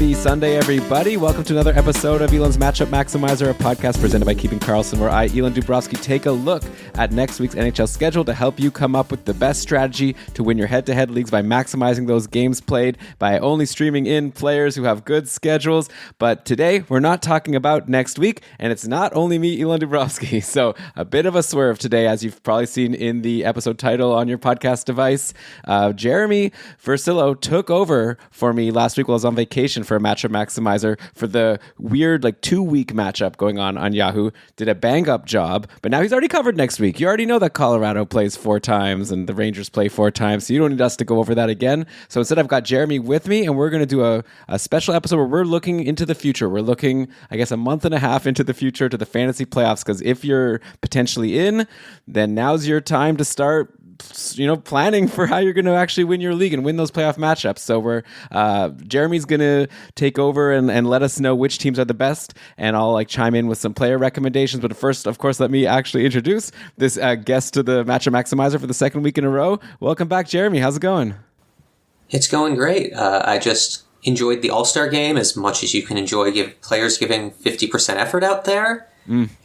Happy Sunday, everybody. Welcome to another episode of Elan's Matchup Maximizer, a podcast presented by Keeping Karlsson, where I, Elan Dubrovsky, take a look at next week's NHL schedule to help you come up with the best strategy to win your head-to-head leagues by maximizing those games played by only streaming in players who have good schedules. But today, we're not talking about next week, and it's not only me, Elan Dubrovsky. So a bit of a swerve today, as you've probably seen in the episode title on your podcast device. Jeremy Versillo took over for me last week while I was on vacation for a matchup maximizer for the weird 2-week matchup going on Yahoo. Did a bang-up job, but now he's already covered next week. You already know that Colorado plays 4 times and the Rangers play 4 times, so you don't need us to go over that again. So instead, I've got Jeremy with me, and we're going to do a special episode where we're looking into the future. We're looking, I guess, a month and a half into the future to the fantasy playoffs, because if you're potentially in, then now's your time to start planning for how you're going to actually win your league and win those playoff matchups. So Jeremy's going to take over and let us know which teams are the best, and I'll chime in with some player recommendations. But first, of course, let me actually introduce this guest to the Matchup Maximizer for the second week in a row. Welcome back, Jeremy. How's it going? It's going great. I just enjoyed the All-Star game as much as you can enjoy players giving 50% effort out there.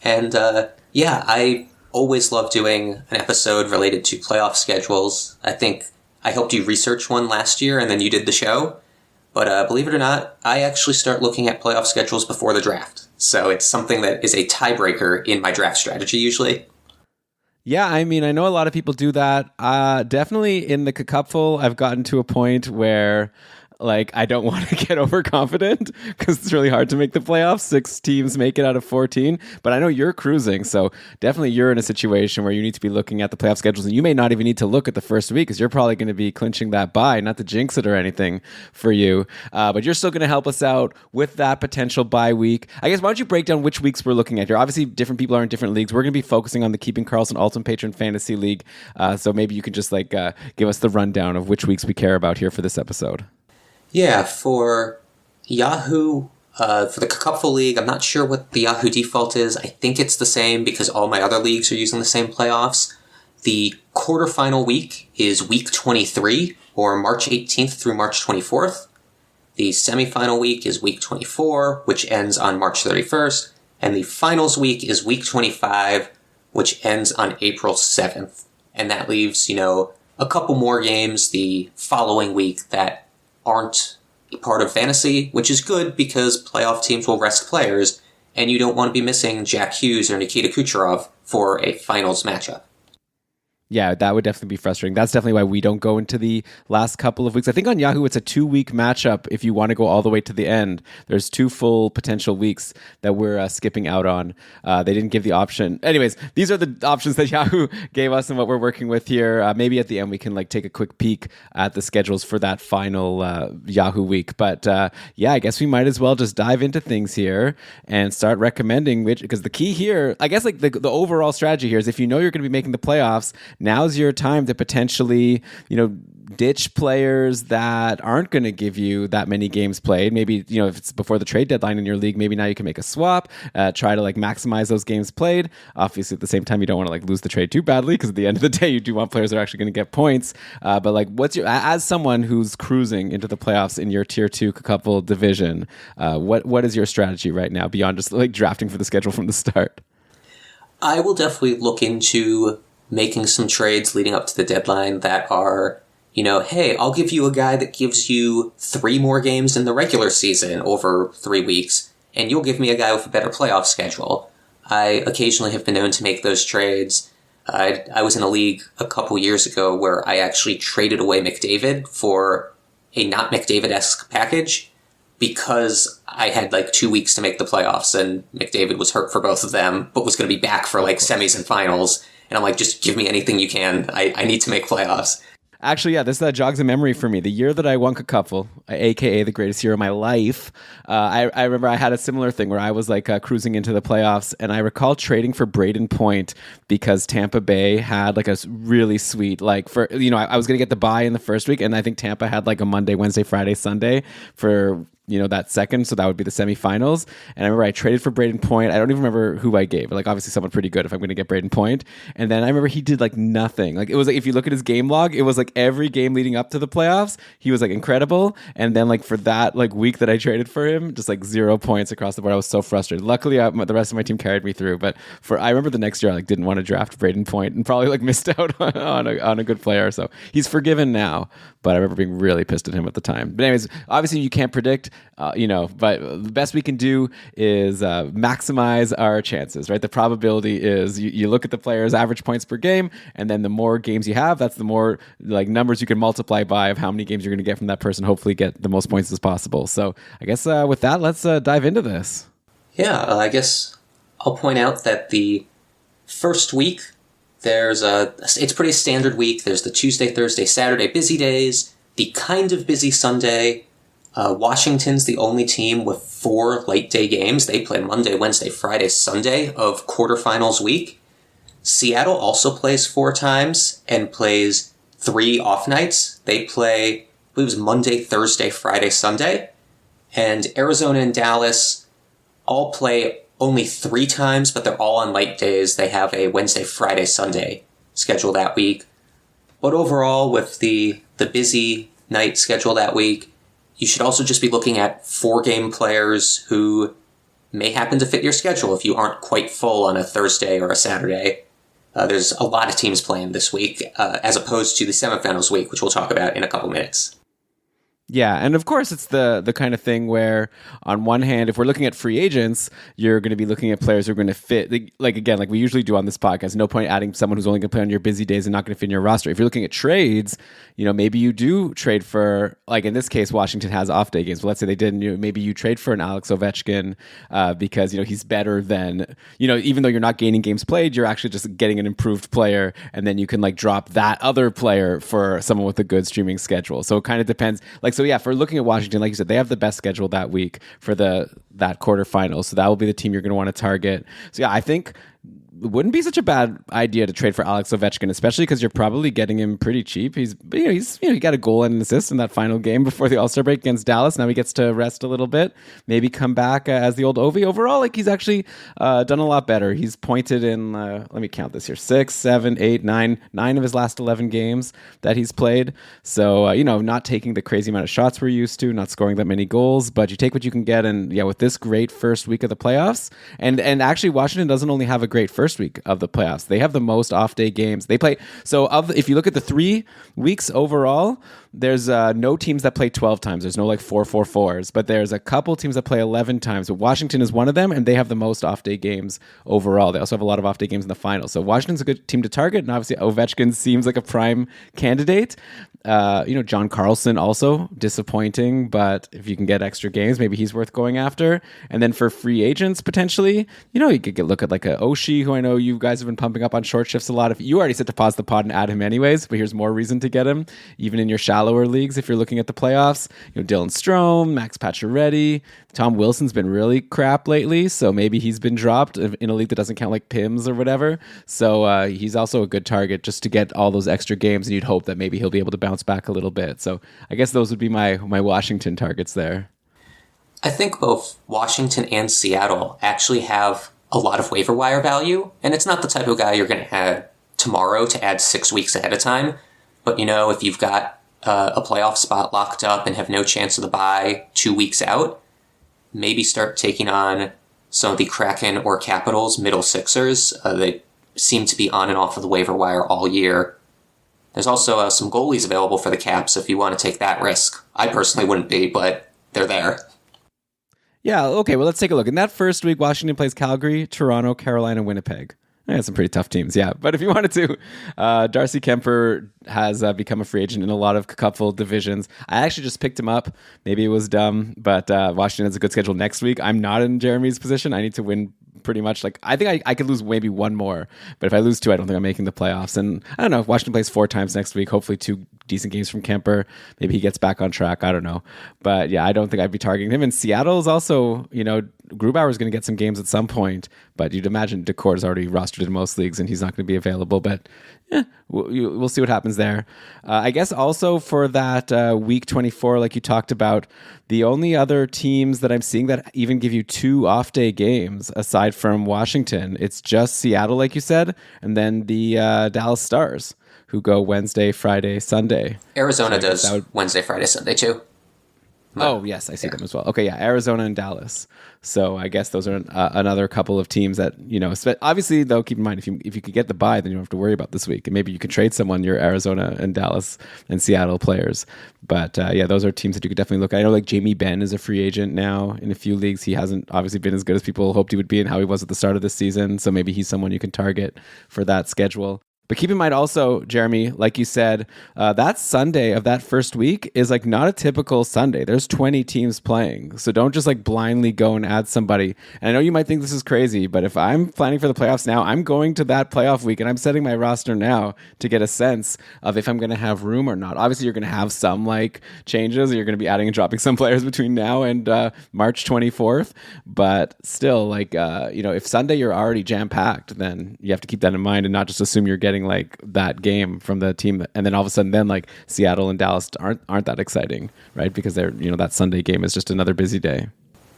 And I always love doing an episode related to playoff schedules. I think I helped you research one last year, and then you did the show. But believe it or not, I actually start looking at playoff schedules before the draft. So it's something that is a tiebreaker in my draft strategy usually. Yeah, I mean, I know a lot of people do that. Definitely in the cupful, I've gotten to a point where I don't want to get overconfident because it's really hard to make the playoffs. 6 teams make it out of 14, but I know you're cruising, so definitely you're in a situation where you need to be looking at the playoff schedules, and you may not even need to look at the first week because you're probably going to be clinching that bye, not to jinx it or anything for you, but you're still going to help us out with that potential bye week. I guess, why don't you break down which weeks we're looking at here? Obviously, different people are in different leagues. We're going to be focusing on the Keeping Karlsson Ultimate Patron Fantasy League, so maybe you can just give us the rundown of which weeks we care about here for this episode. Yeah, for Yahoo, for the Cupful League, I'm not sure what the Yahoo default is. I think it's the same because all my other leagues are using the same playoffs. The quarterfinal week is week 23, or March 18th through March 24th. The semifinal week is week 24, which ends on March 31st. And the finals week is week 25, which ends on April 7th. And that leaves, a couple more games the following week that aren't part of fantasy, which is good because playoff teams will rest players, and you don't want to be missing Jack Hughes or Nikita Kucherov for a finals matchup. Yeah, that would definitely be frustrating. That's definitely why we don't go into the last couple of weeks. I think on Yahoo, it's a 2-week matchup if you want to go all the way to the end. There's 2 full potential weeks that we're skipping out on. They didn't give the option. Anyways, these are the options that Yahoo gave us and what we're working with here. Maybe at the end, we can take a quick peek at the schedules for that final Yahoo week. But I guess we might as well just dive into things here and start recommending which, because the key here, I guess the overall strategy here is if you know you're going to be making the playoffs, now's your time to potentially, ditch players that aren't going to give you that many games played. Maybe, if it's before the trade deadline in your league, maybe now you can make a swap, try to maximize those games played. Obviously, at the same time, you don't want to lose the trade too badly because at the end of the day, you do want players that are actually going to get points. But what's your, as someone who's cruising into the playoffs in your tier 2 couple division, what is your strategy right now beyond just drafting for the schedule from the start? I will definitely look into making some trades leading up to the deadline that are, hey, I'll give you a guy that gives you 3 more games in the regular season over 3 weeks, and you'll give me a guy with a better playoff schedule. I occasionally have been known to make those trades. I was in a league a couple years ago where I actually traded away McDavid for a not McDavid-esque package because I had 2 weeks to make the playoffs, and McDavid was hurt for both of them, but was going to be back for semis and finals. And I'm just give me anything you can. I need to make playoffs. Actually, yeah, this jogs a memory for me. The year that I won Cupful, a.k.a. the greatest year of my life, I remember I had a similar thing where I was cruising into the playoffs, and I recall trading for Braden Point because Tampa Bay had a really sweet, I was going to get the bye in the first week, and I think Tampa had a Monday, Wednesday, Friday, Sunday for that second. So that would be the semifinals. And I remember I traded for Braden Point. I don't even remember who I gave, but like obviously someone pretty good if I'm going to get Braden Point. And then I remember he did like nothing. Like it was like, if you look at his game log, it was like every game leading up to the playoffs, he was like incredible. And then like for that like week that I traded for him, just like 0 points across the board. I was so frustrated. Luckily, the rest of my team carried me through. But I remember the next year, I like didn't want to draft Braden Point and probably like missed out on a good player. So he's forgiven now. But I remember being really pissed at him at the time. But anyways, obviously you can't predict, but the best we can do is maximize our chances, right? The probability is you look at the player's average points per game, and then the more games you have, that's the more like numbers you can multiply by of how many games you're going to get from that person, hopefully get the most points as possible. So I guess with that, let's dive into this. Yeah, I guess I'll point out that the first week, it's pretty standard week. There's the Tuesday, Thursday, Saturday busy days, the kind of busy Sunday. Washington's the only team with 4 late day games. They play Monday, Wednesday, Friday, Sunday of quarterfinals week. Seattle also plays 4 times and plays 3 off nights. They play, I believe it was Monday, Thursday, Friday, Sunday. And Arizona and Dallas all play only 3 times, but they're all on light days. They have a Wednesday, Friday, Sunday schedule that week. But overall, with the busy night schedule that week, you should also just be looking at 4-game players who may happen to fit your schedule if you aren't quite full on a Thursday or a Saturday. There's a lot of teams playing this week, as opposed to the semifinals week, which we'll talk about in a couple minutes. Yeah, and of course it's the kind of thing where, on one hand, if we're looking at free agents, you're going to be looking at players who are going to fit, like again, like we usually do on this podcast. No point adding someone who's only going to play on your busy days and not going to fit in your roster. If you're looking at trades, maybe you do trade for, like in this case, Washington has off day games, but let's say they didn't. Maybe you trade for an Alex Ovechkin because he's better than even though you're not gaining games played, you're actually just getting an improved player, and then you can like drop that other player for someone with a good streaming schedule. So it kind of depends. So yeah, if we're looking at Washington, like you said, they have the best schedule that week for that quarterfinal. So that will be the team you're going to want to target. So yeah, I think it wouldn't be such a bad idea to trade for Alex Ovechkin, especially because you're probably getting him pretty cheap. He got a goal and an assist in that final game before the All-Star break against Dallas. Now he gets to rest a little bit, maybe come back as the old Ovi. Overall, like he's actually done a lot better. He's pointed in, let me count this here, 6, 7, 8, 9 of his last 11 games that he's played. So, not taking the crazy amount of shots we're used to, not scoring that many goals, but you take what you can get. And yeah, with this great first week of the playoffs, and actually Washington doesn't only have a great first week of the playoffs. They have the most off day games. They play, if you look at the 3 weeks overall, there's no teams that play 12 times. There's no like 4-4-4s, but there's a couple teams that play 11 times. But Washington is one of them, and they have the most off day games overall. They also have a lot of off day games in the final. So Washington's a good team to target, and obviously Ovechkin seems like a prime candidate. John Carlson also disappointing, but if you can get extra games, maybe he's worth going after. And then for free agents, potentially, you could look at like a Oshie, who I know you guys have been pumping up on short shifts a lot. If you already said to pause the pod and add him anyways, but here's more reason to get him, even in your shallower leagues. If you're looking at the playoffs, Dylan Strome, Max Pacioretty, Tom Wilson's been really crap lately, so maybe he's been dropped in a league that doesn't count like PIMS or whatever. So he's also a good target just to get all those extra games, and you'd hope that maybe he'll be able to bounce back a little bit. So I guess those would be my Washington targets there. I think both Washington and Seattle actually have a lot of waiver wire value, and it's not the type of guy you're going to add tomorrow to add 6 weeks ahead of time. But if you've got a playoff spot locked up and have no chance of the bye 2 weeks out, maybe start taking on some of the Kraken or Capitals middle sixers. They seem to be on and off of the waiver wire all year. There's also some goalies available for the Caps if you want to take that risk. I personally wouldn't be, but they're there. Yeah, okay, well, let's take a look. In that first week, Washington plays Calgary, Toronto, Carolina, Winnipeg. Some pretty tough teams, yeah. But if you wanted to, Darcy Kemper has become a free agent in a lot of couple divisions. I actually just picked him up. Maybe it was dumb, but Washington has a good schedule next week. I'm not in Jeremy's position. I need to win pretty much. I think I could lose maybe one more, but if I lose 2, I don't think I'm making the playoffs. And I don't know, if Washington plays 4 times next week, hopefully 2 decent games from Kemper. Maybe he gets back on track. I don't know. But yeah, I don't think I'd be targeting him. And Seattle is also, Grubauer is going to get some games at some point, but you'd imagine Decor's already rostered in most leagues and he's not going to be available. But we'll see what happens there. I guess also for that week 24, like you talked about, the only other teams that I'm seeing that even give you 2 off-day games aside from Washington, it's just Seattle, like you said, and then the Dallas Stars, who go Wednesday, Friday, Sunday. Arizona does Wednesday, Friday, Sunday too. Oh, yes, I see them as well. Okay, yeah, Arizona and Dallas. So I guess those are another couple of teams that, obviously, though, keep in mind, if you could get the bye, then you don't have to worry about this week. And maybe you could trade someone, your Arizona and Dallas and Seattle players. But yeah, those are teams that you could definitely look at. I know like Jamie Benn is a free agent now in a few leagues. He hasn't obviously been as good as people hoped he would be and how he was at the start of this season. So maybe he's someone you can target for that schedule. But keep in mind also, Jeremy, like you said, that Sunday of that first week is like not a typical Sunday. There's 20 teams playing. So don't just like blindly go and add somebody. And I know you might think this is crazy, but if I'm planning for the playoffs now, I'm going to that playoff week and I'm setting my roster now to get a sense of if I'm going to have room or not. Obviously, you're going to have some like changes. You're going to be adding and dropping some players between now and March 24th. But still, like, if Sunday you're already jam-packed, then you have to keep that in mind and not just assume you're getting like that game from the team, and then all of a sudden then like Seattle and Dallas aren't that exciting, right? Because they're that Sunday game is just another busy day.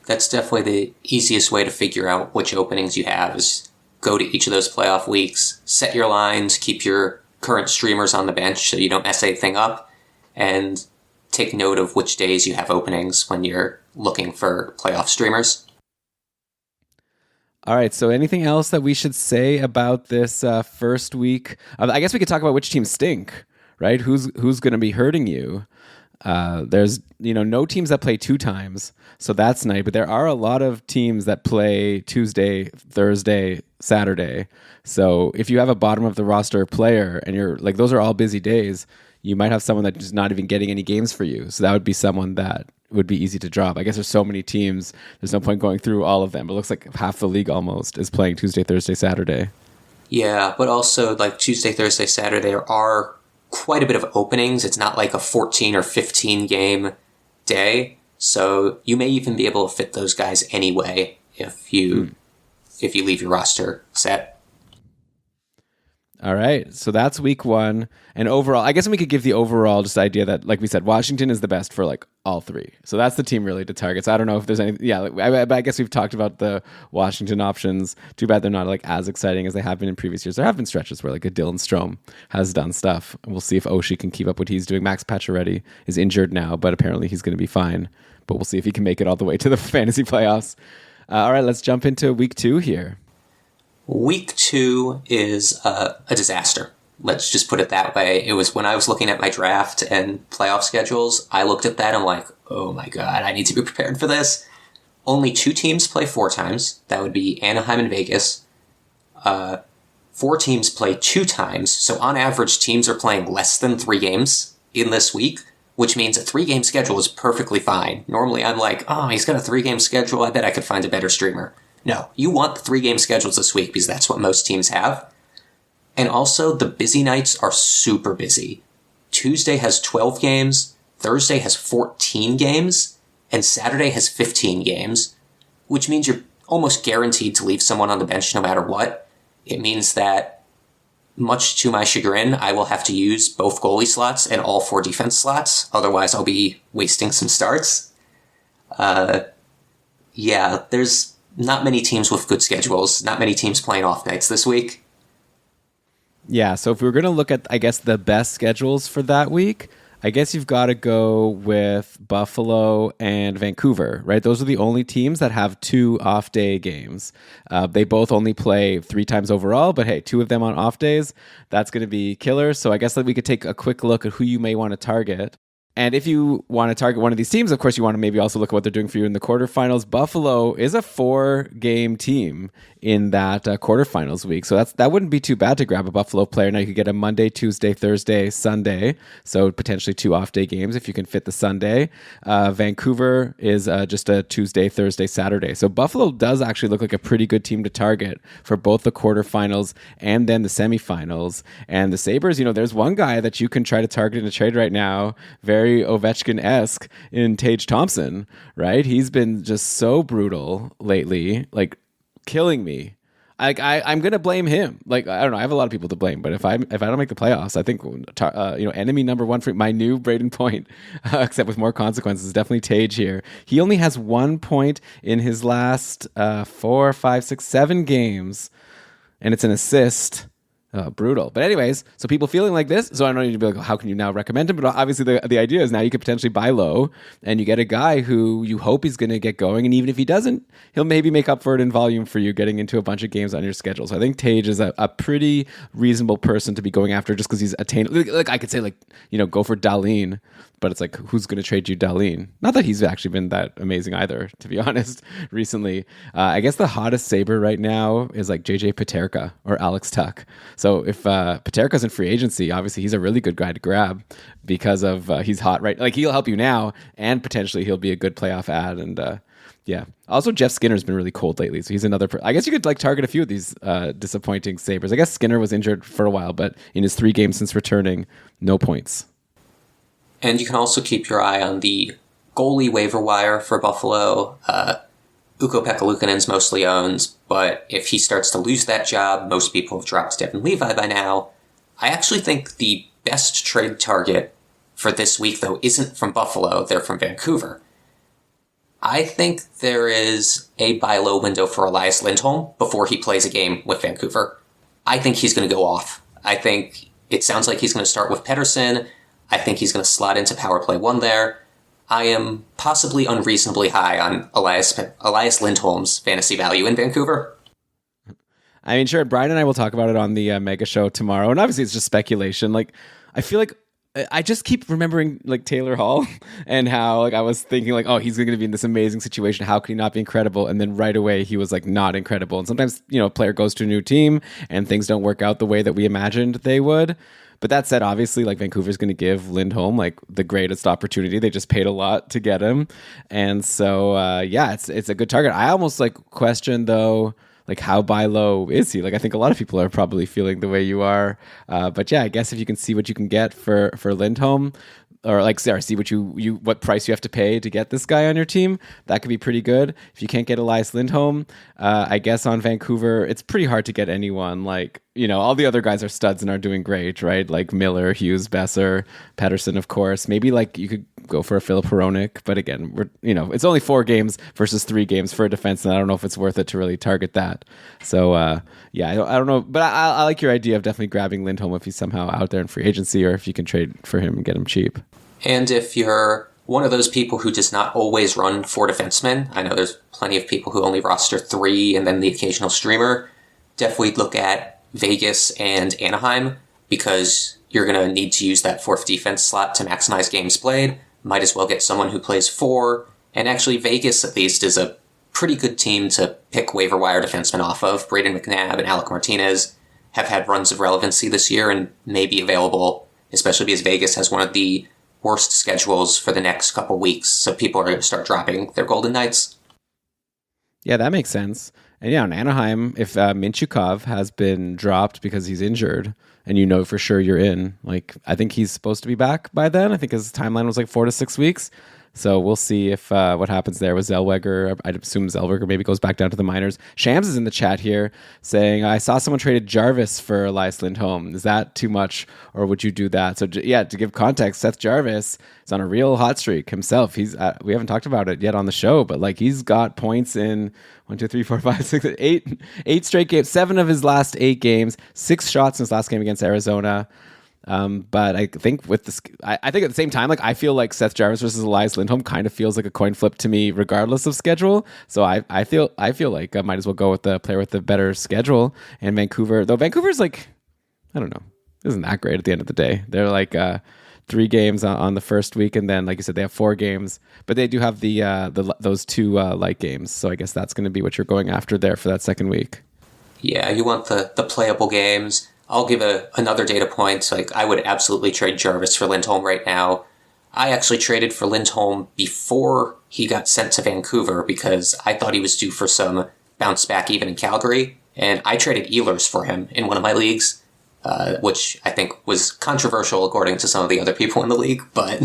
That's definitely the easiest way to figure out which openings you have is go to each of those playoff weeks, set your lines, keep your current streamers on the bench so you don't mess anything up, and take note of which days you have openings when you're looking for playoff streamers. All right, so anything else that we should say about this first week? I guess we could talk about which teams stink, right? Who's going to be hurting you? There's no teams that play 2 times, so that's nice. But there are a lot of teams that play Tuesday, Thursday, Saturday. So if you have a bottom of the roster player and you're like, those are all busy days, you might have someone that's just not even getting any games for you. So that would be someone that would be easy to drop. I guess there's so many teams, there's no point going through all of them. But it looks like half the league almost is playing Tuesday, Thursday, Saturday. Yeah, but also like Tuesday, Thursday, Saturday, there are quite a bit of openings. It's not like a 14 or 15 game day. So you may even be able to fit those guys anyway if you leave your roster set. All right, so that's week 1. And overall, I guess we could give the overall just idea that, like we said, Washington is the best for like all 3. So that's the team really to target. So I don't know if there's any, I guess we've talked about the Washington options. Too bad they're not like as exciting as they have been in previous years. There have been stretches where like a Dylan Strome has done stuff. And we'll see if Oshie can keep up what he's doing. Max Pacioretty is injured now, but apparently he's going to be fine. But we'll see if he can make it all the way to the fantasy playoffs. All right, let's jump into week 2 here. Week 2 is a disaster. Let's just put it that way. It was when I was looking at my draft and playoff schedules, I looked at that and I'm like, oh my God, I need to be prepared for this. Only 2 teams play 4 times. That would be Anaheim and Vegas. 4 teams play 2 times. So on average, teams are playing less than 3 games in this week, which means a 3-game schedule is perfectly fine. Normally I'm like, oh, he's got a 3-game schedule. I bet I could find a better streamer. No, you want the 3-game schedules this week because that's what most teams have. And also, the busy nights are super busy. Tuesday has 12 games, Thursday has 14 games, and Saturday has 15 games, which means you're almost guaranteed to leave someone on the bench no matter what. It means that, much to my chagrin, I will have to use both goalie slots and all 4 defense slots, otherwise I'll be wasting some starts. There's not many teams with good schedules, not many teams playing off nights this week. Yeah, so if we were going to look at, I guess, the best schedules for that week, I guess you've got to go with Buffalo and Vancouver, right? Those are the only teams that have 2 off-day games. They both only play 3 times overall, but hey, 2 of them on off days, that's going to be killer. So I guess that we could take a quick look at who you may want to target. And if you want to target one of these teams, of course, you want to maybe also look at what they're doing for you in the quarterfinals. Buffalo is a 4-game team in that quarterfinals week. So that wouldn't be too bad to grab a Buffalo player. Now you could get a Monday, Tuesday, Thursday, Sunday. So potentially 2 off-day games if you can fit the Sunday. Vancouver is just a Tuesday, Thursday, Saturday. So Buffalo does actually look like a pretty good team to target for both the quarterfinals and then the semifinals. And the Sabres, there's one guy that you can try to target in a trade right now very very Ovechkin-esque in Tage Thompson, right? He's been just so brutal lately, like killing me. I'm gonna blame him. Like, I don't know. I have a lot of people to blame, but if I don't make the playoffs, I think enemy number one for my new Braden Point, except with more consequences, is definitely Tage here. He only has 1 point in his last 4, 5, 6, 7 games, and it's an assist. Brutal. But anyways, so people feeling like this, so I don't need to be like, how can you now recommend him? But obviously the idea is now you could potentially buy low and you get a guy who you hope he's going to get going. And even if he doesn't, he'll maybe make up for it in volume for you getting into a bunch of games on your schedule. So I think Tage is a pretty reasonable person to be going after just because he's attainable. Like I could say go for Dahlin, but it's like, who's going to trade you Dahlin? Not that he's actually been that amazing either, to be honest, recently. I guess the hottest Sabre right now is like JJ Paterka or Alex Tuck. So if Paterka's in free agency, obviously he's a really good guy to grab because of he's hot, right? Like he'll help you now and potentially he'll be a good playoff ad. And yeah. Also, Jeff Skinner's been really cold lately. So he's another, I guess you could like target a few of these disappointing Sabres. I guess Skinner was injured for a while, but in his 3 games since returning, no points. And you can also keep your eye on the goalie waiver wire for Buffalo. Ukko-Pekka Luukkonen's mostly owned, but if he starts to lose that job, most people have dropped Devin Levi by now. I actually think the best trade target for this week, though, isn't from Buffalo. They're from Vancouver. I think there is a buy low window for Elias Lindholm before he plays a game with Vancouver. I think he's going to go off. I think it sounds like he's going to start with Pettersson. I think he's going to slot into power play 1 there. I am possibly unreasonably high on Elias Lindholm's fantasy value in Vancouver. I mean, sure, Brian and I will talk about it on the Mega Show tomorrow. And obviously it's just speculation. Like, I feel like I just keep remembering like Taylor Hall and how like I was thinking like, oh, he's going to be in this amazing situation. How could he not be incredible? And then right away he was like not incredible. And sometimes, a player goes to a new team and things don't work out the way that we imagined they would. But that said, obviously, like Vancouver's going to give Lindholm like the greatest opportunity. They just paid a lot to get him, and so it's a good target. I almost like question though, like how buy low is he? Like I think a lot of people are probably feeling the way you are. But yeah, I guess if you can see what you can get for Lindholm, or like Sarah, see what price you have to pay to get this guy on your team, that could be pretty good. If you can't get Elias Lindholm, I guess on Vancouver, it's pretty hard to get anyone. Like, all the other guys are studs and are doing great, right? Like Miller, Hughes, Besser, Pettersson, of course. Maybe like you could go for a Filip Hronek, but again, it's only 4 games versus 3 games for a defense, and I don't know if it's worth it to really target that. So I don't know, but I like your idea of definitely grabbing Lindholm if he's somehow out there in free agency, or if you can trade for him and get him cheap. And if you're one of those people who does not always run 4 defensemen, I know there's plenty of people who only roster 3 and then the occasional streamer, definitely look at Vegas and Anaheim, because you're going to need to use that 4th defense slot to maximize games played. Might as well get someone who plays 4. And actually, Vegas, at least, is a pretty good team to pick waiver wire defensemen off of. Braden McNabb and Alec Martinez have had runs of relevancy this year and may be available, especially because Vegas has one of the worst schedules for the next couple weeks. So people are going to start dropping their Golden Knights. Yeah, that makes sense. And yeah, in Anaheim, if Mintyukov has been dropped because he's injured, and for sure you're in, like I think he's supposed to be back by then. I think his timeline was like 4 to 6 weeks. So we'll see if what happens there with Zellweger. I'd assume Zellweger maybe goes back down to the minors. Shams is in the chat here saying, I saw someone traded Jarvis for Elias Lindholm. Is that too much, or would you do that? So yeah, to give context, Seth Jarvis is on a real hot streak himself. He's we haven't talked about it yet on the show, but like he's got points in 1, 2, 3, 4, 5, 6, 8 straight games, 7 of his last 8 games, 6 shots in his last game against Arizona. But I think with this, I think at the same time, like I feel like Seth Jarvis versus Elias Lindholm kind of feels like a coin flip to me, regardless of schedule. So I feel like I might as well go with the player with the better schedule. And Vancouver, though Vancouver's like, I don't know, isn't that great at the end of the day. They're like 3 games on the first week, and then like you said, they have 4 games, but they do have those 2 light games. So I guess that's going to be what you're going after there for that second week. Yeah, you want the playable games. I'll give another data point. Like, I would absolutely trade Jarvis for Lindholm right now. I actually traded for Lindholm before he got sent to Vancouver because I thought he was due for some bounce back even in Calgary. And I traded Ehlers for him in one of my leagues, which I think was controversial according to some of the other people in the league. But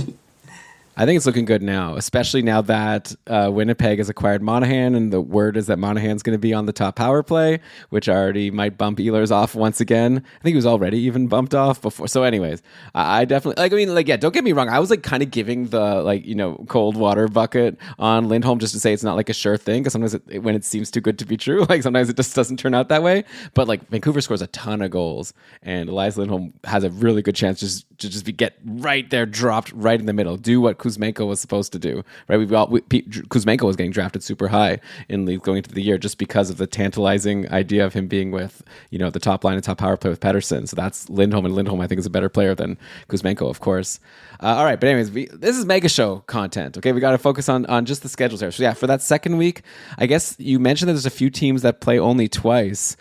I think it's looking good now, especially now that Winnipeg has acquired Monahan, and the word is that Monahan's going to be on the top power play, which already might bump Ehlers off once again. I think he was already even bumped off before. So, anyways, I definitely yeah. Don't get me wrong. I was kind of giving the cold water bucket on Lindholm just to say it's not like a sure thing, because sometimes when it seems too good to be true, sometimes it just doesn't turn out that way. But Vancouver scores a ton of goals, and Elias Lindholm has a really good chance to just get right there, dropped right in the middle, do what Kuzmenko was supposed to do, right? Kuzmenko was getting drafted super high in league going into the year just because of the tantalizing idea of him being with, the top line and top power play with Pettersson. So that's Lindholm, and Lindholm I think is a better player than Kuzmenko, of course. All right, but anyways, this is mega show content. Okay, we got to focus on just the schedules here. So yeah, for that second week, I guess you mentioned that there's a few teams that play only twice.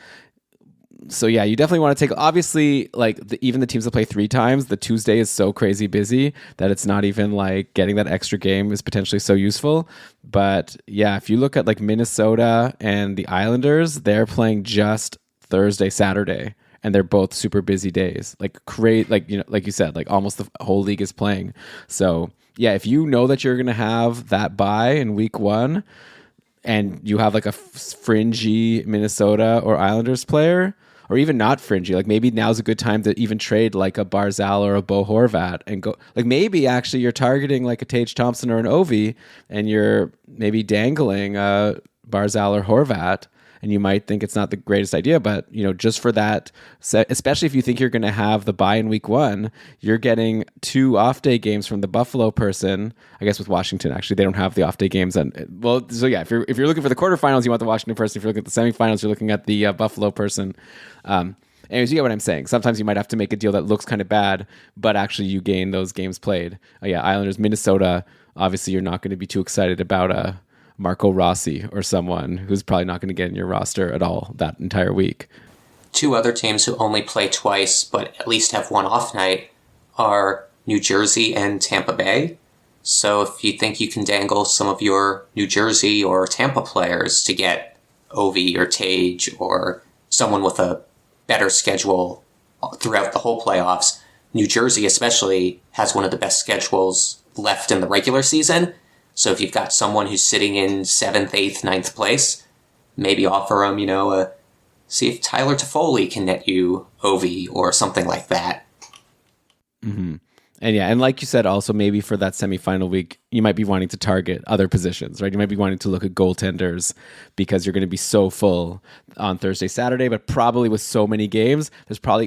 So yeah, you definitely want to take, obviously, even the teams that play 3 times, the Tuesday is so crazy busy that it's not even getting that extra game is potentially so useful. But yeah, if you look at Minnesota and the Islanders, they're playing just Thursday, Saturday, and they're both super busy days. Like you said, almost the whole league is playing. So yeah, if you know that you're going to have that bye in week 1 and you have a fringy Minnesota or Islanders player, or even not fringy, maybe now's a good time to even trade a Barzal or a Bo Horvat and go, maybe actually you're targeting a Tage Thompson or an Ovi, and you're maybe dangling Barzal or Horvat, and you might think it's not the greatest idea, but just for that, especially if you think you're going to have the bye in week 1, you're getting 2 off day games from the Buffalo person. I guess with Washington, actually, they don't have the off day games. So yeah, if you're looking for the quarterfinals, you want the Washington person. If you're looking at the semifinals, you're looking at the Buffalo person. Anyways, you get what I'm saying. Sometimes you might have to make a deal that looks kind of bad, but actually you gain those games played. Islanders, Minnesota. Obviously, you're not going to be too excited about Marco Rossi or someone who's probably not going to get in your roster at all that entire week. 2 other teams who only play twice but at least have 1 off night are New Jersey and Tampa Bay. So if you think you can dangle some of your New Jersey or Tampa players to get Ovi or Tage or someone with a better schedule throughout the whole playoffs, New Jersey especially has one of the best schedules left in the regular season. So if you've got someone who's sitting in 7th, 8th, 9th place, maybe offer them, see if Tyler Toffoli can net you Ovi or something like that. Mm-hmm. And yeah, and like you said, also maybe for that semifinal week, you might be wanting to target other positions, right? You might be wanting to look at goaltenders because you're going to be so full on Thursday, Saturday, but probably with so many games,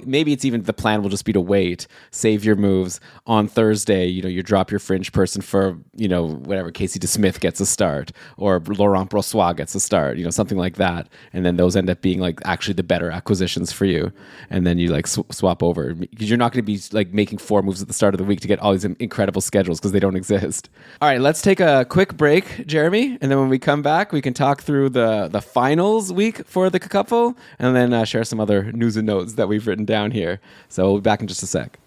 maybe it's even the plan will just be to wait, save your moves on Thursday. You drop your fringe person for, whatever, Casey DeSmith gets a start or Laurent Brossoit gets a start, something like that. And then those end up being actually the better acquisitions for you. And then you swap over because you're not going to be making 4 moves at the start of the week to get all these incredible schedules because they don't exist. All right, let's take a quick break, Jeremy, and then when we come back, we can talk through the finals week for the couple, and then share some other news and notes that we've written down here. So we'll be back in just a sec.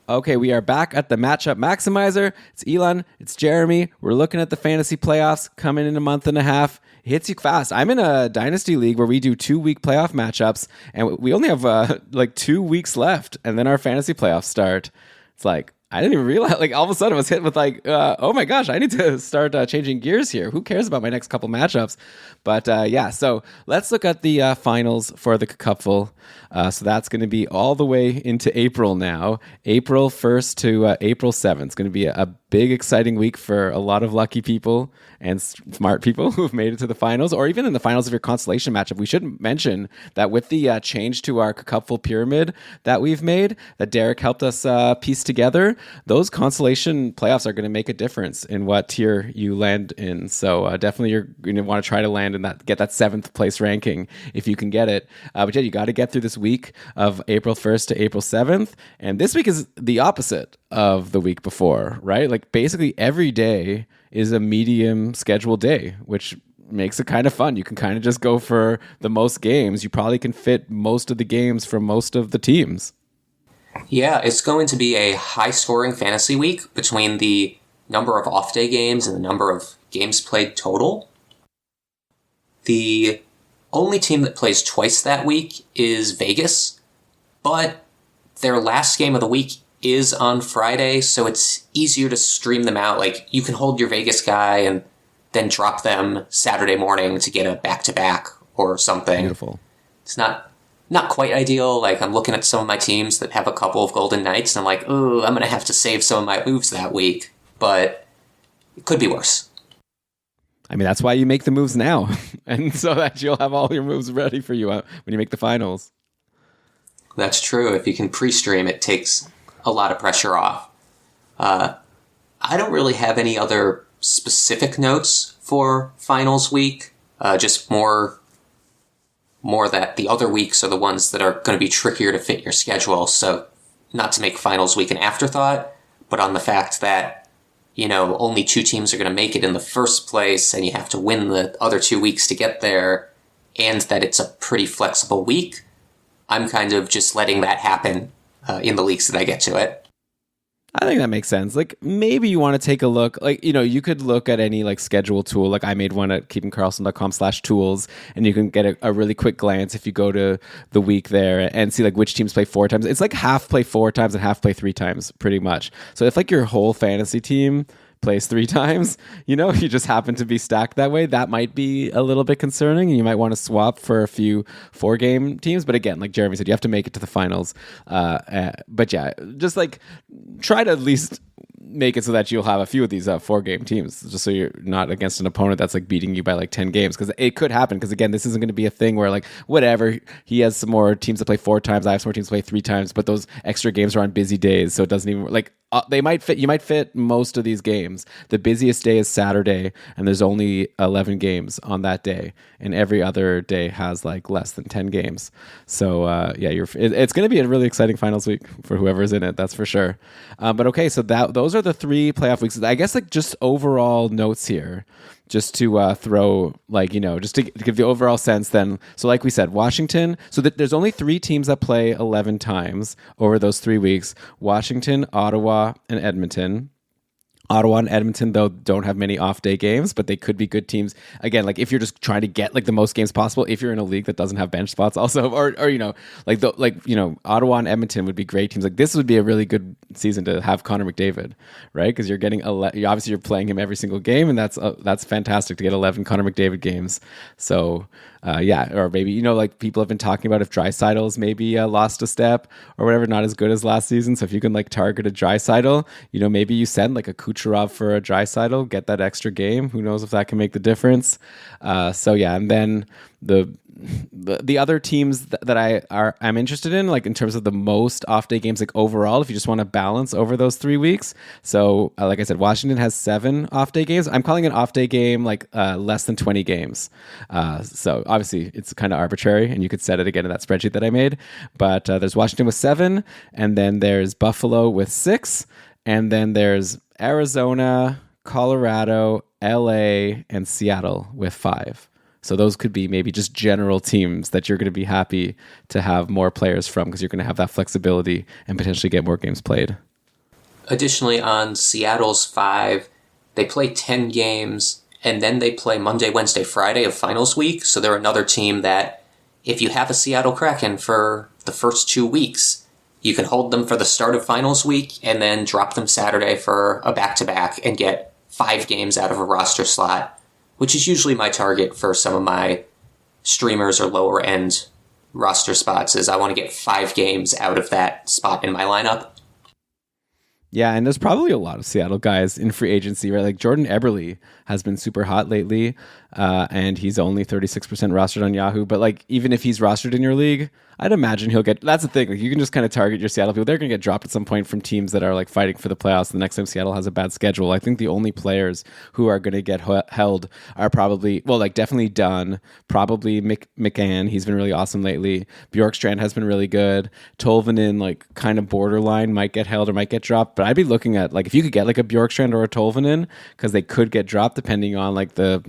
Okay, we are back at the Matchup Maximizer. It's Elan, it's Jeremy. We're looking at the fantasy playoffs coming in a month and a half. It hits you fast. I'm in a dynasty league where we do 2-week playoff matchups, and we only have 2 weeks left, and then our fantasy playoffs start. It's I didn't even realize, all of a sudden I was hit with oh my gosh, I need to start changing gears here. Who cares about my next couple matchups? But yeah, so let's look at the finals for the couple. So that's going to be all the way into April now. April 1st to April 7th. It's going to be a big, exciting week for a lot of lucky people and smart people who've made it to the finals, or even in the finals of your constellation matchup. We should mention that with the change to our cupful pyramid that we've made, that Derek helped us piece together, those constellation playoffs are going to make a difference in what tier you land in. So definitely you're going to want to try to land in get that 7th place ranking if you can get it. But yeah, you got to get through this week of April 1st to April 7th. And this week is the opposite of the week before, right? Basically every day is a medium scheduled day, which makes it kind of fun. You can kind of just go for the most games. You probably can fit most of the games from most of the teams. Yeah, it's going to be a high-scoring fantasy week between the number of off-day games and the number of games played total. The only team that plays twice that week is Vegas, but their last game of the week is on Friday, so it's easier to stream them out. Like, you can hold your Vegas guy and then drop them Saturday morning to get a back-to-back or something. Beautiful. It's not quite ideal. Like, I'm looking at some of my teams that have a couple of Golden Knights, and I'm like, ooh, I'm going to have to save some of my moves that week. But it could be worse. I mean, that's why you make the moves now. And so that you'll have all your moves ready for you when you make the finals. That's true. If you can pre-stream, it takes a lot of pressure off. I don't really have any other specific notes for finals week. Just more that the other weeks are the ones that are going to be trickier to fit your schedule. So not to make finals week an afterthought, but on the fact that, only 2 teams are going to make it in the first place and you have to win the other 2 weeks to get there, and that it's a pretty flexible week. I'm kind of just letting that happen in the leagues that I get to it. I think that makes sense. Like, maybe you want to take a look, like, you could look at any like schedule tool. Like, I made one at keepingcarlson.com/tools, and you can get a really quick glance if you go to the week there and see like which teams play 4 times. It's like half play 4 times and half play 3 times pretty much. So if like your whole fantasy team plays 3 times, you just happen to be stacked that way, that might be a little bit concerning, and you might want to swap for a few 4-game teams. But again, like Jeremy said, you have to make it to the finals. But yeah, just like try to at least make it so that you'll have a few of these 4-game teams, just so you're not against an opponent that's like beating you by like 10 games, because it could happen. Because again, this isn't going to be a thing where like whatever, he has some more teams that play 4 times, I have some more teams that play 3 times, but those extra games are on busy days, so it doesn't even like you might fit most of these games. The busiest day is Saturday, and there's only 11 games on that day, and every other day has like less than 10 games. So it's going to be a really exciting finals week for whoever's in it, that's for sure. But okay, so those are the 3 playoff weeks. I guess like just overall notes here, just to throw just to give the overall sense then. So like we said, Washington, so there's only 3 teams that play 11 times over those 3 weeks: Washington, Ottawa, and Edmonton. Ottawa and Edmonton, though, don't have many off-day games, but they could be good teams. Again, like if you're just trying to get like the most games possible, if you're in a league that doesn't have bench spots, also, or Ottawa and Edmonton would be great teams. Like this would be a really good season to have Connor McDavid, right? Because you're getting obviously you're playing him every single game, and that's fantastic to get 11 Connor McDavid games. So. Or maybe, like people have been talking about if Draisaitl's maybe lost a step or whatever, not as good as last season. So if you can like target a Draisaitl, maybe you send like a Kucherov for a Draisaitl, get that extra game. Who knows if that can make the difference? And then the other teams that I'm interested in, like in terms of the most off day games, like overall, if you just want to balance over those 3 weeks. So like I said, Washington has 7 off day games. I'm calling an off day game like less than 20 games. So obviously it's kind of arbitrary, and you could set it again in that spreadsheet that I made. But there's Washington with 7, and then there's Buffalo with 6, and then there's Arizona, Colorado, LA, and Seattle with 5. So those could be maybe just general teams that you're going to be happy to have more players from, because you're going to have that flexibility and potentially get more games played. Additionally, on Seattle's 5, they play 10 games, and then they play Monday, Wednesday, Friday of finals week. So they're another team that if you have a Seattle Kraken for the first 2 weeks, you can hold them for the start of finals week and then drop them Saturday for a back-to-back and get 5 games out of a roster slot, which is usually my target for some of my streamers or lower end roster spots, is I want to get 5 games out of that spot in my lineup. Yeah, and there's probably a lot of Seattle guys in free agency, right? Like Jordan Eberle has been super hot lately, and he's only 36% rostered on Yahoo. But like, even if he's rostered in your league, I'd imagine he'll get. That's the thing. Like, you can just kind of target your Seattle people. They're going to get dropped at some point from teams that are like fighting for the playoffs. The next time Seattle has a bad schedule, I think the only players who are going to get held are probably, definitely Dunn, probably McCann. He's been really awesome lately. Bjorkstrand has been really good. Tolvanen, like kind of borderline, might get held or might get dropped. But I'd be looking at like if you could get like a Bjorkstrand or a Tolvanen, because they could get dropped depending on like the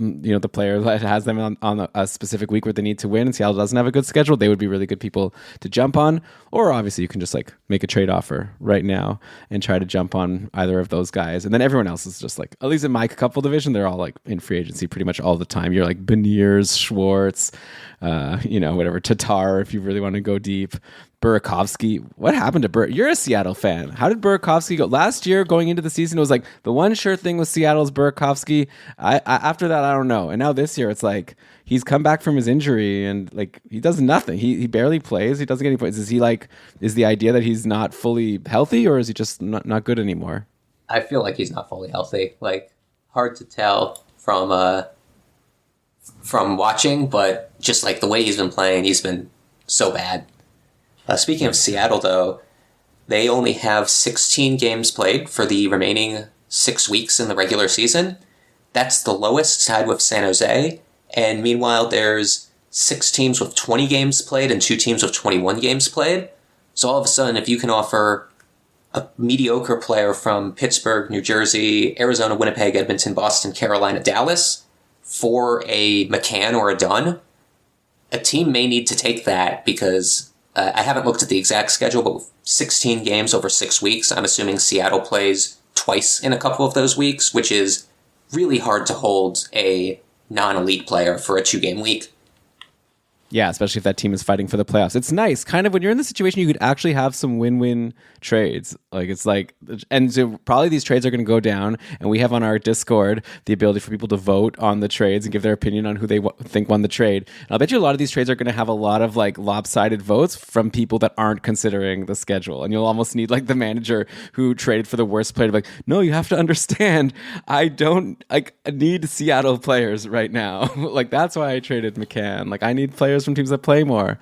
player that has them on a specific week where they need to win, and Seattle doesn't have a good schedule. They would be really good people to jump on. Or obviously you can just like make a trade offer right now and try to jump on either of those guys. And then everyone else is just like, at least in my couple division, they're all like in free agency pretty much all the time. You're like Beniers, Schwartz, whatever, Tatar if you really want to go deep. Burakovsky. What happened to You're a Seattle fan. How did Burakovsky go? Last year, going into the season, it was like the one sure thing with Seattle's Burakovsky. After that, I don't know. And now this year, it's like he's come back from his injury and like he does nothing. He barely plays. He doesn't get any points. Is the idea that he's not fully healthy, or is he just not good anymore? I feel like he's not fully healthy. Like, hard to tell from watching, but just like the way he's been playing, he's been so bad. Speaking of Seattle, though, they only have 16 games played for the remaining 6 weeks in the regular season. That's the lowest, tied with San Jose. And meanwhile, there's 6 teams with 20 games played and 2 teams with 21 games played. So all of a sudden, if you can offer a mediocre player from Pittsburgh, New Jersey, Arizona, Winnipeg, Edmonton, Boston, Carolina, Dallas for a McCann or a Dunn, a team may need to take that because I haven't looked at the exact schedule, but with 16 games over 6 weeks, I'm assuming Seattle plays twice in a couple of those weeks, which is really hard to hold a non-elite player for a 2-game week. Yeah, especially if that team is fighting for the playoffs. It's nice. Kind of when you're in the situation, you could actually have some win-win trades. Like it's like, and so probably these trades are going to go down. And we have on our Discord the ability for people to vote on the trades and give their opinion on who they think won the trade. And I'll bet you a lot of these trades are going to have a lot of like lopsided votes from people that aren't considering the schedule. And you'll almost need like the manager who traded for the worst player to be like, no, you have to understand, I need Seattle players right now. Like that's why I traded McCann. Like I need players from teams that play more.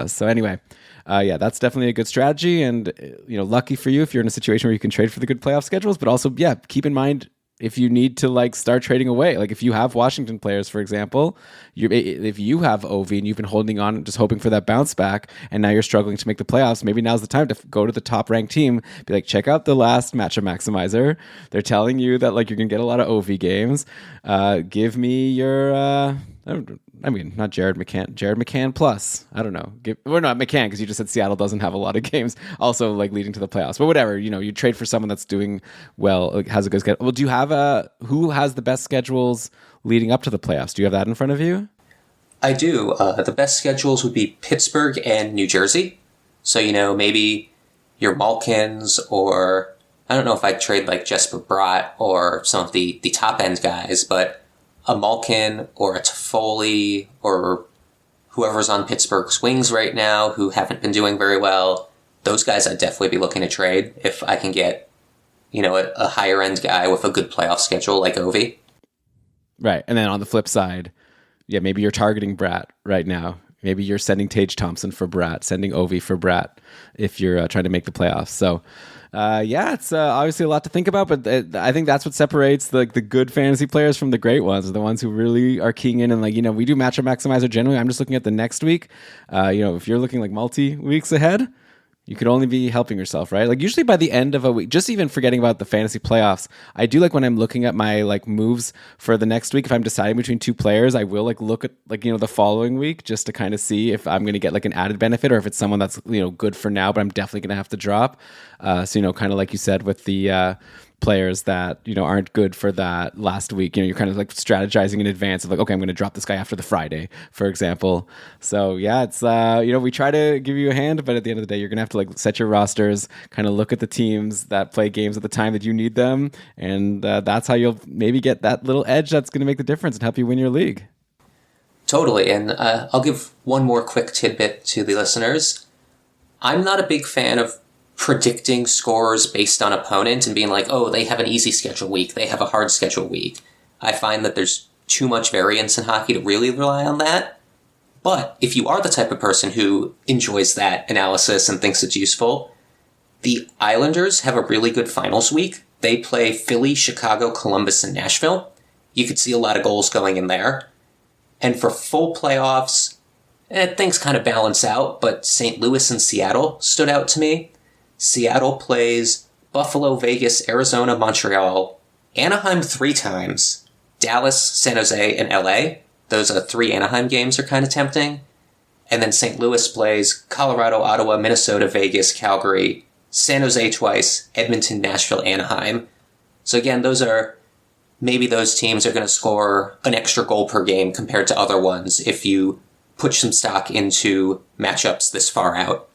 So anyway, yeah, that's definitely a good strategy, and lucky for you if you're in a situation where you can trade for the good playoff schedules. But also, yeah, keep in mind if you need to like start trading away. Like if you have Washington players, for example, if you have Ovi and you've been holding on and just hoping for that bounce back, and now you're struggling to make the playoffs, maybe now's the time to go to the top ranked team. Be like, check out the last matchup maximizer. They're telling you that like you're gonna get a lot of Ovi games. Give me your. I mean, not Jared McCann plus. I don't know. We're not McCann because you just said Seattle doesn't have a lot of games also like leading to the playoffs. But whatever, you trade for someone that's doing well, like, has a good schedule. Well, do you have who has the best schedules leading up to the playoffs? Do you have that in front of you? I do. The best schedules would be Pittsburgh and New Jersey. So, maybe your Malkins, or I don't know if I'd trade like Jesper Bratt or some of the top end guys, but a Malkin or a Toffoli or whoever's on Pittsburgh's wings right now who haven't been doing very well, those guys I'd definitely be looking to trade if I can get, a higher end guy with a good playoff schedule like Ovi. Right. And then on the flip side, yeah, maybe you're targeting Bratt right now. Maybe you're sending Tage Thompson for Bratt, sending Ovi for Bratt if you're trying to make the playoffs. So, yeah, it's obviously a lot to think about, but I think that's what separates the good fantasy players from the great ones, the ones who really are keying in. And like, we do matchup maximizer generally. I'm just looking at the next week. If you're looking like multi-weeks ahead, you could only be helping yourself, right? Like usually by the end of a week, just even forgetting about the fantasy playoffs, I do like when I'm looking at my like moves for the next week, if I'm deciding between 2 players, I will like look at like, the following week just to kind of see if I'm going to get like an added benefit or if it's someone that's, good for now, but I'm definitely going to have to drop. So, kind of like you said with the players that, aren't good for that last week, you're kind of like strategizing in advance of like, okay, I'm going to drop this guy after the Friday, for example. So yeah, it's, we try to give you a hand, but at the end of the day, you're going to have to like set your rosters, kind of look at the teams that play games at the time that you need them. And that's how you'll maybe get that little edge that's going to make the difference and help you win your league. Totally. And I'll give one more quick tidbit to the listeners. I'm not a big fan of predicting scores based on opponent and being like, oh, they have an easy schedule week, they have a hard schedule week. I find that there's too much variance in hockey to really rely on that. But if you are the type of person who enjoys that analysis and thinks it's useful, the Islanders have a really good finals week. They play Philly, Chicago, Columbus, and Nashville. You could see a lot of goals going in there. And for full playoffs, things kind of balance out, but St. Louis and Seattle stood out to me. Seattle plays Buffalo, Vegas, Arizona, Montreal, Anaheim 3 times, Dallas, San Jose, and LA. Those 3 Anaheim games are kind of tempting. And then St. Louis plays Colorado, Ottawa, Minnesota, Vegas, Calgary, San Jose twice, Edmonton, Nashville, Anaheim. So again, those teams are going to score an extra goal per game compared to other ones if you put some stock into matchups this far out.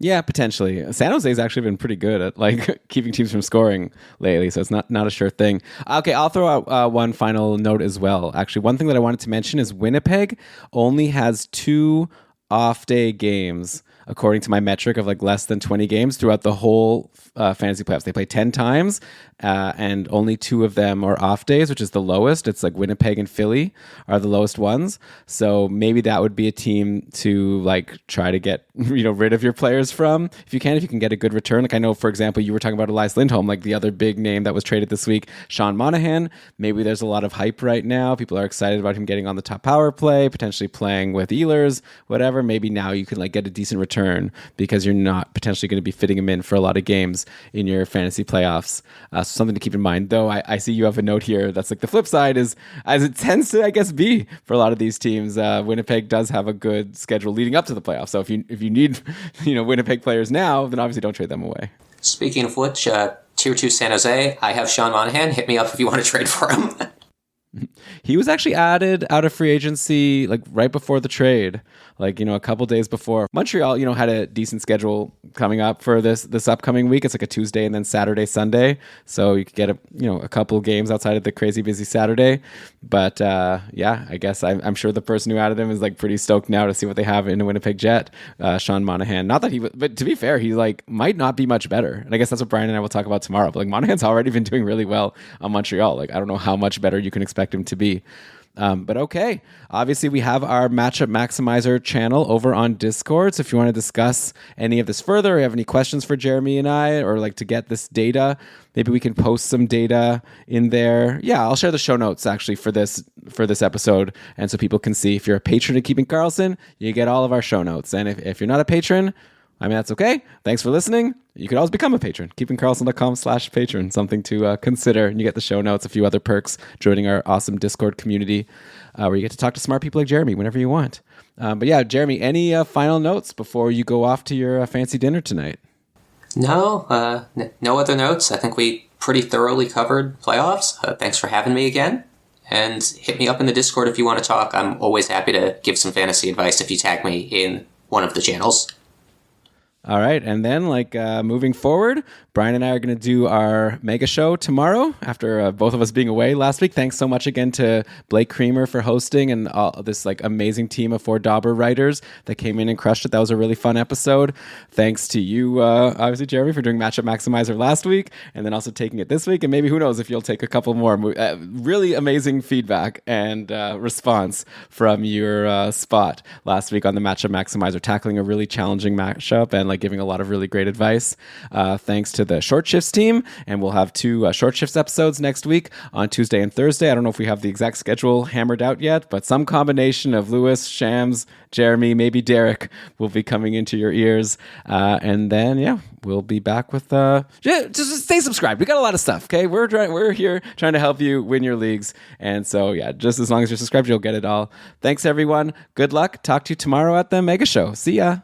Yeah, potentially. San Jose's actually been pretty good at like keeping teams from scoring lately, so it's not a sure thing. Okay, I'll throw out one final note as well. Actually, one thing that I wanted to mention is Winnipeg only has 2 off-day games, according to my metric of like less than 20 games throughout the whole fantasy playoffs. They play 10 times, and only 2 of them are off days, which is the lowest. It's like Winnipeg and Philly are the lowest ones. So maybe that would be a team to like try to get rid of your players from if you can get a good return. Like I know, for example, you were talking about Elias Lindholm, like the other big name that was traded this week, Sean Monahan. Maybe there's a lot of hype right now. People are excited about him getting on the top power play, potentially playing with Ehlers, whatever. Maybe now you can like get a decent return because you're not potentially going to be fitting him in for a lot of games in your fantasy playoffs. So something to keep in mind. Though I see you have a note here that's like the flip side is, as it tends to, I guess, be for a lot of these teams, Winnipeg does have a good schedule leading up to the playoffs. So if you need Winnipeg players now, then obviously don't trade them away. Speaking of which, Tier 2 San Jose, I have Sean Monahan. Hit me up if you want to trade for him. He was actually added out of free agency like right before the trade, like a couple days before. Montreal, had a decent schedule coming up for this upcoming week. It's like a Tuesday and then Saturday, Sunday, so you could get a couple games outside of the crazy busy Saturday. But yeah, I guess I'm sure the person who added him is like pretty stoked now to see what they have in the Winnipeg Jet. Sean Monahan, not that he, but to be fair, he like might not be much better, and I guess that's what Brian and I will talk about tomorrow. But like Monahan's already been doing really well on Montreal. Like I don't know how much better you can expect him to be. But okay, obviously we have our Matchup Maximizer channel over on Discord. So if you want to discuss any of this further, or you have any questions for Jeremy and I, or like to get this data, maybe we can post some data in there. Yeah, I'll share the show notes actually for this episode, and so people can see. If you're a patron of Keeping Karlsson, you get all of our show notes. And if you're not a patron, I mean, that's okay. Thanks for listening. You could always become a patron. KeepingKarlsson.com/patron. Something to consider. And you get the show notes, a few other perks, joining our awesome Discord community where you get to talk to smart people like Jeremy whenever you want. But yeah, Jeremy, any final notes before you go off to your fancy dinner tonight? No, no other notes. I think we pretty thoroughly covered playoffs. Thanks for having me again. And hit me up in the Discord if you want to talk. I'm always happy to give some fantasy advice if you tag me in one of the channels. All right. And then moving forward, Brian and I are going to do our mega show tomorrow after both of us being away last week. Thanks so much again to Blake Creamer for hosting and this like amazing team of 4 Dauber writers that came in and crushed it. That was a really fun episode. Thanks to you, obviously, Jeremy, for doing Matchup Maximizer last week and then also taking it this week. And maybe who knows if you'll take a couple more. Really amazing feedback and response from your spot last week on the Matchup Maximizer, tackling a really challenging matchup and like giving a lot of really great advice. Thanks to the Short Shifts team, and we'll have 2 Short Shifts episodes next week on Tuesday and Thursday. I don't know if we have the exact schedule hammered out yet, but some combination of Lewis, Shams, Jeremy, maybe Derek will be coming into your ears. And then, yeah, we'll be back with just stay subscribed. We got a lot of stuff, okay? We're here trying to help you win your leagues. And so, yeah, just as long as you're subscribed, you'll get it all. Thanks, everyone. Good luck. Talk to you tomorrow at the Mega Show. See ya.